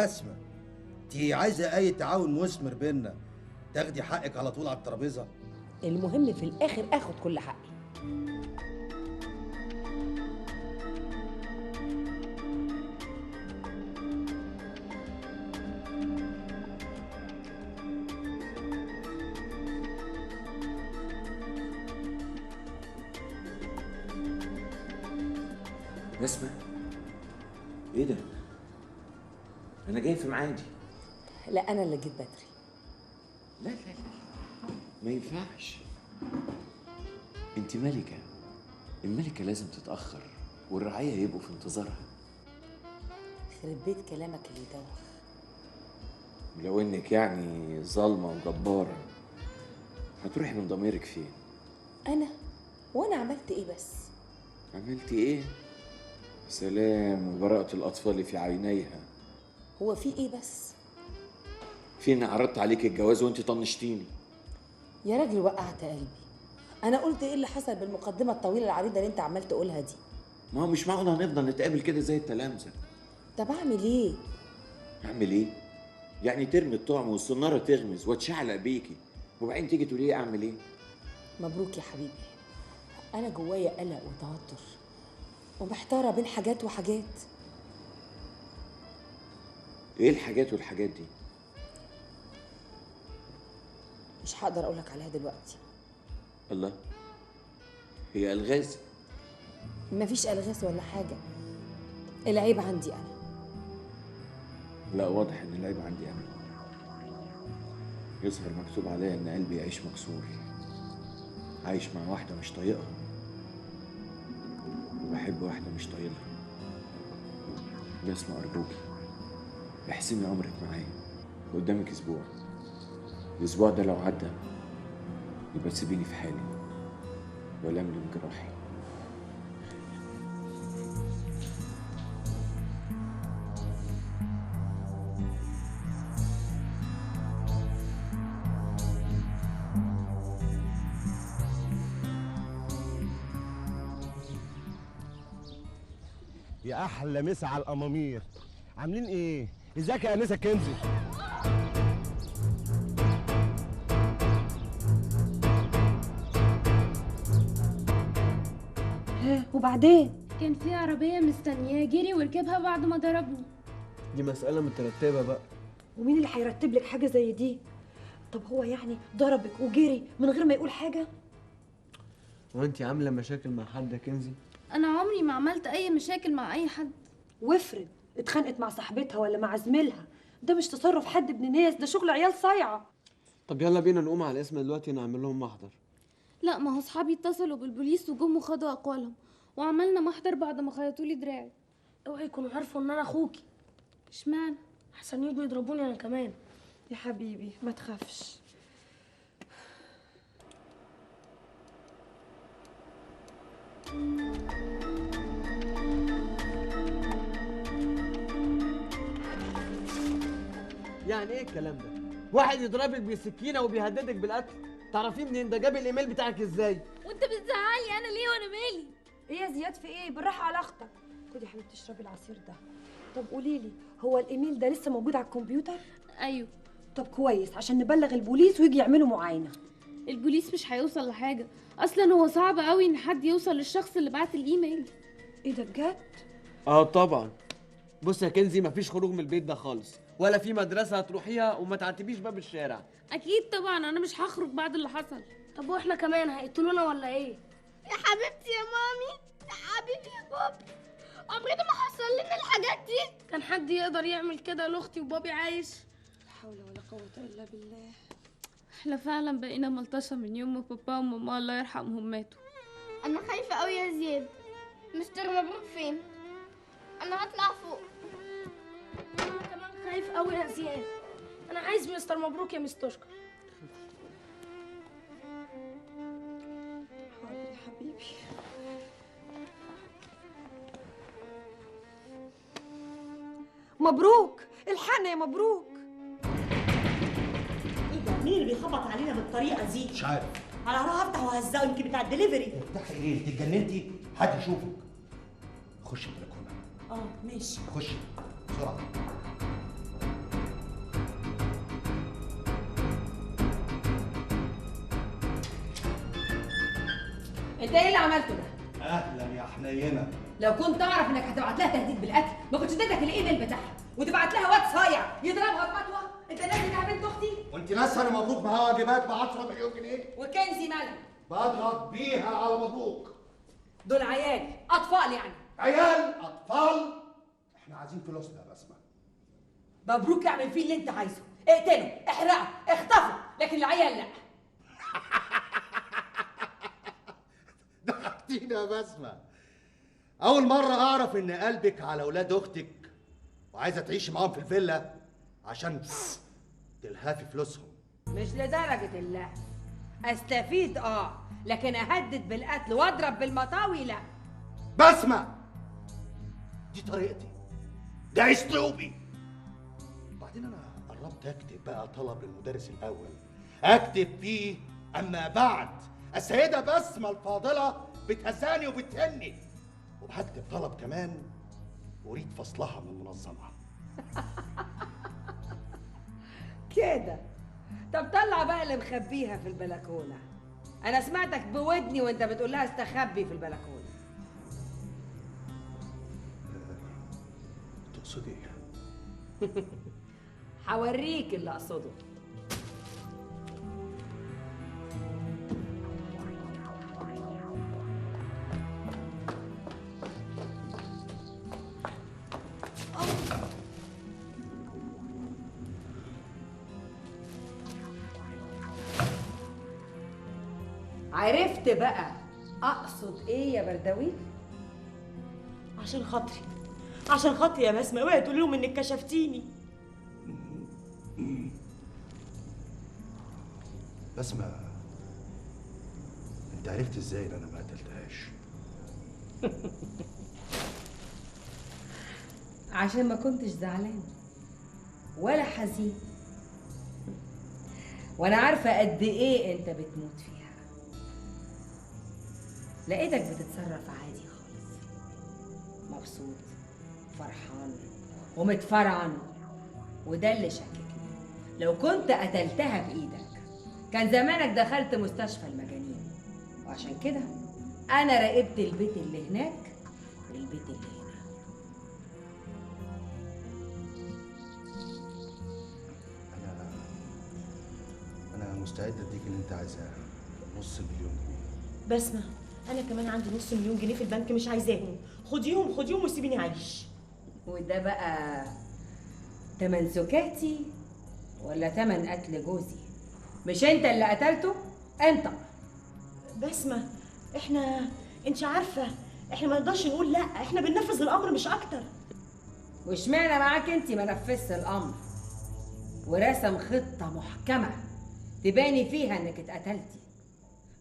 اسمع، انت عايزه اي تعاون مثمر بينا تاخدي حقك على طول على الترابيزه؟ المهم في الاخر اخد كل حقي. نسمة، ايه ده؟ انا جاي في ميعادي. لا انا اللي جيت بدري. لا لا لا، ما ينفعش. انت ملكة، الملكة لازم تتأخر والرعاية يبقوا في انتظارها. خرب بيت كلامك اللي يدوخ. لو انك يعني ظالمة وجبارة هتروحي من ضميرك فين؟ انا؟ وانا عملت ايه بس؟ عملتي ايه؟ سلام وبراءة الأطفال في عينيها. هو في ايه بس؟ في إني عرضت عليك الجواز وانت طنشتيني. يا راجل وقعت قلبي. انا قلت ايه اللي حصل بالمقدمه الطويله العريضه اللي انت عمال تقولها دي؟ ما هو مش معقول هنفضل نتقابل كده زي التلامذة. طب اعمل ايه؟ اعمل ايه؟ يعني ترمي الطعم والصنارة تغمز واتشعلق بيكي وبعدين تيجي تقولي لي اعمل ايه؟ مبروك يا حبيبي. انا جوايا قلق وتوتر ومحتاره بين حاجات وحاجات. ايه الحاجات والحاجات دي؟ مش هقدر اقولك عليها دلوقتي. الله، هي الغاز؟ مفيش الغاز ولا حاجه، العيب عندي انا. لا، واضح ان العيب عندي انا. يظهر مكتوب عليا ان قلبي يعيش مكسور، عايش مع واحده مش طايقها وبحب واحده مش طايقها. بسمة ارجوكي احسمي عمرك معايا. قدامك اسبوع، الاسبوع ده لو عدى يبقى تسيبيني في حالي ولا املي من جراحي. يا احلى مسا على الامامير، عاملين ايه؟ ازيك يا انسه كنزي؟ وبعدين؟ كان في عربية مستنياه، جري وركبها بعد ما ضربه. دي مسألة مترتبة بقى. ومين اللي هيرتب لك حاجة زي دي؟ طب هو يعني ضربك وجري من غير ما يقول حاجة؟ هو انت عاملة مشاكل مع حد يا كنزي؟ أنا عمري ما عملت أي مشاكل مع أي حد. وافرض اتخانقت مع صاحبتها ولا مع زميلها، ده مش تصرف حد ابن ناس، ده شغل عيال صايعة. طب يلا بينا نقوم على الاسم دلوقتي نعمل لهم محضر. لا، ما هو صحابي اتصلوا بالبوليس وجم وخدوا أقوالهم وعملنا محضر بعد ما خيطوا لي دراعي. اوعي يكونوا عارفوا ان انا اخوكي. اشمعنى؟ احسن يجوا يضربوني انا كمان. يا حبيبي ما تخافش. يعني ايه الكلام ده؟ واحد يضربك بالسكينة وبيهددك بالقتل، تعرفيه منين؟ ده جاب الايميل بتاعك ازاي؟ وانت بتزعلي انا ليه وانا مالي؟ ايه يا زياد في ايه؟ بالراحة على اختك. خدي يا حبيبتي اشربي العصير ده. طب قولي لي، هو الايميل ده لسه موجود على الكمبيوتر؟ ايوه. طب كويس، عشان نبلغ البوليس ويجي يعملوا معاينة. البوليس مش هيوصل لحاجة، اصلا هو صعب قوي ان حد يوصل للشخص اللي بعت الايميل. ايه ده بجد؟ اه طبعا. بص يا كنزي، مفيش خروج من البيت ده خالص، ولا في مدرسة هتروحيها، وما تعتبيش باب الشارع. اكيد طبعا، انا مش هخرج بعد اللي حصل. طب واحنا كمان هيقتلونا ولا ايه؟ يا حبيبتي يا مامي، يا حبيبي يا بابي، عمرنا ما حصل لنا الحاجات دي. كان حد يقدر يعمل كده لاختي وبابي عايش؟ لا حول ولا قوة الا بالله. احنا فعلا بقينا ملطشة من يوم ما بابا وماما الله يرحمهم ماتوا. انا خايفه قوي يا زياد. مستر مبروك فين؟ انا هطلع فوق. انا كمان خايف قوي يا زياد. انا عايز مستر مبروك يا مستشكر. حاضر يا حبيبي. مبروك، الحقنا يا مبروك. ايه ده؟ مين اللي بيخبط علينا بالطريقه دي؟ مش عارف. انا هروح افتح وهزقه، يمكن بتاع الدليفري. افتحي ايه؟ انت اتجننتي؟ حد يشوفك. خشي البلكونه. اه ماشي. خشي بسرعه. انت ايه اللي عملته ده؟ اهلا يا حنينه. لو كنت اعرف انك هتبعت لها تهديد بالقتل ما كنتش اديتك الايميل بتاعها وتبعت لها واد صايع يضربها بمطوه. انت ناسي انها بنت اختي؟ وانت ناسه انا مبروك معاها واجبات ب 10 مليون جنيه؟ وكنزي مالها؟ بضغط بيها على مبروك. دول عيال اطفال يعني. عيال اطفال؟ احنا عايزين فلوسنا يا بسمه. مبروك اعمل فيه اللي انت عايزه، اقتله، احرقه، اخطفه، لكن العيال لا. ضحكتينا يا بسمه. اول مره اعرف ان قلبك على اولاد اختك وعايزه تعيشي معاهم في الفيلا عشان تلهفي فلوسهم. مش لدرجه اللهف، استفيد لكن اهدد بالقتل واضرب بالمطاوي لا. بسمه، دي طريقتي، ده اسلوبي. وبعدين انا قربت اكتب بقى طلب للمدرس الاول اكتب فيه اما بعد السيده بسمه الفاضله بتهزاني وبتهني، وهكتب طلب كمان اريد فصلها من المنظمه. كده. طب طلع بقى اللي مخبيها في البلكونه. انا سمعتك بودني وانت بتقول لها استخبي في البلكونه. تقصدي ايه؟ هوريك اللي اقصده. عرفت بقى اقصد ايه يا بردوي؟ عشان خاطري، عشان خاطري يا بسمه، اوعي تقولي لهم انك كشفتيني. بسمه، انت عرفت ازاي ان انا ما قتلتهاش؟ عشان ما كنتش زعلان ولا حزين، وانا عارفه قد ايه انت بتموت فيها. لقيتك بتتصرف عادي خالص، مبسوط فرحان ومتفرعن، وده اللي شككني. لو كنت قتلتها بايدك كان زمانك دخلت مستشفى المجانين، وعشان كده انا راقبت البيت اللي هناك والبيت اللي هنا. انا مستعد اديك اللي انت عايزاه، نص مليون جنيه. بسمه، انا كمان عندي نص مليون جنيه في البنك مش عايزاهم، خديهم خديهم وسيبيني اعيش. وده بقى تمن زكاتي ولا تمن قتل جوزي؟ مش انت اللي قتلته؟ انت. بسمه، انت عارفه احنا ما نقدرش نقول لا، احنا بننفذ الامر مش اكتر. واشمعنى معاك انت ما نفذت الامر ورسم خطه محكمه تباني فيها انك اتقتلتي؟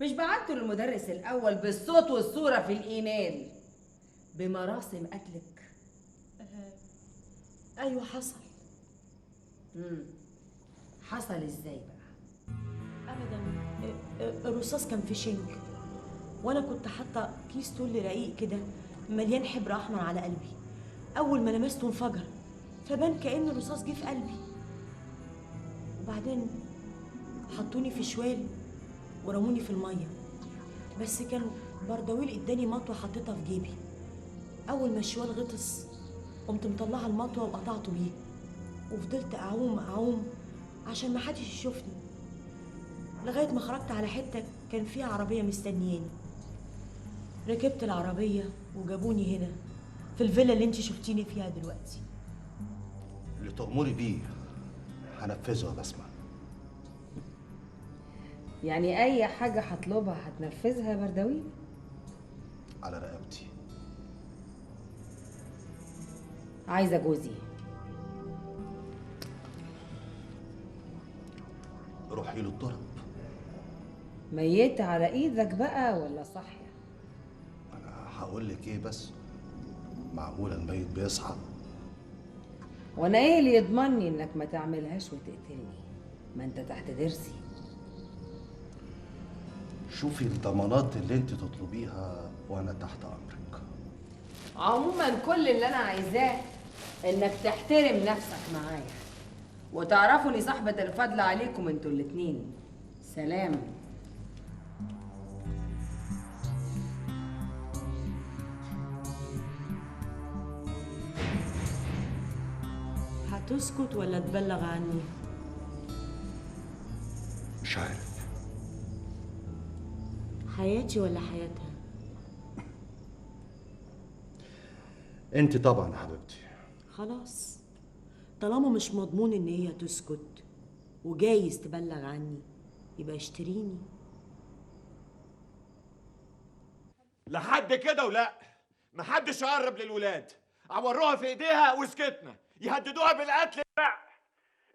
مش بعته للمدرس الاول بالصوت والصوره في الايميل بمراسم قتلك؟ ايوه حصل. حصل ازاي بقى؟ ابدا، الرصاص كان في شنك، وانا كنت حاطه كيس تل رقيق كده مليان حبر احمر على قلبي. اول ما لمسته انفجر، فبان كأن الرصاص جه في قلبي. وبعدين حطوني في شوال ورموني في الميه، بس كان بردويل اداني مطوه حطيتها في جيبي. اول ما الشوال غطس قمت مطلعه المطوه وقطعته بيه، وفضلت اعوم عشان ما حدش يشوفني، لغايه ما خرجت على حته كان فيها عربيه مستنياني. ركبت العربيه وجابوني هنا في الفيلا اللي انت شفتيني فيها دلوقتي. اللي تأمري بيه هنفذه يا بسمه. يعني اي حاجه هطلبها هتنفذها يا بردوي؟ على رقبتي. عايزه جوزي. روحي له الضرب. ميت على ايدك بقى ولا صاحيه؟ انا هقول لك ايه بس، معقوله الميت بيصحى؟ وانا ايه اللي يضمني انك ما تعملهاش وتقتلني؟ ما انت تحت ضرسي. شوفي الضمانات اللي انت تطلبيها وانا تحت امرك. عموما كل اللي انا عايزاه انك تحترم نفسك معايا وتعرفوا اني صاحبة الفضل عليكم انتوا الاتنين. سلام. تسكت ولا تبلغ عني؟ مش عارف. حياتي ولا حياتها؟ انت طبعا يا حبيبتي. خلاص، طالما مش مضمون ان هي تسكت وجايز تبلغ عني، يبقى اشتريني. لحد كده ولا محدش يقرب للولاد، عوروها في ايديها وسكتنا، يهددوها بالقتل. لا،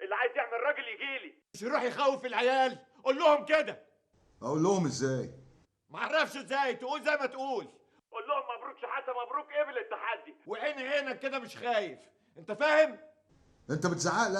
اللي عايز يعمل راجل يجيلي، مش يروح يخوف العيال. قول لهم كده. اقول لهم ازاي؟ معرفش ازاي، تقول زي ما تقول. قول لهم مبروك شحاته، مبروك قبل التحدي، وعيني عينك كده مش خايف. انت فاهم؟ انت بتزعق لي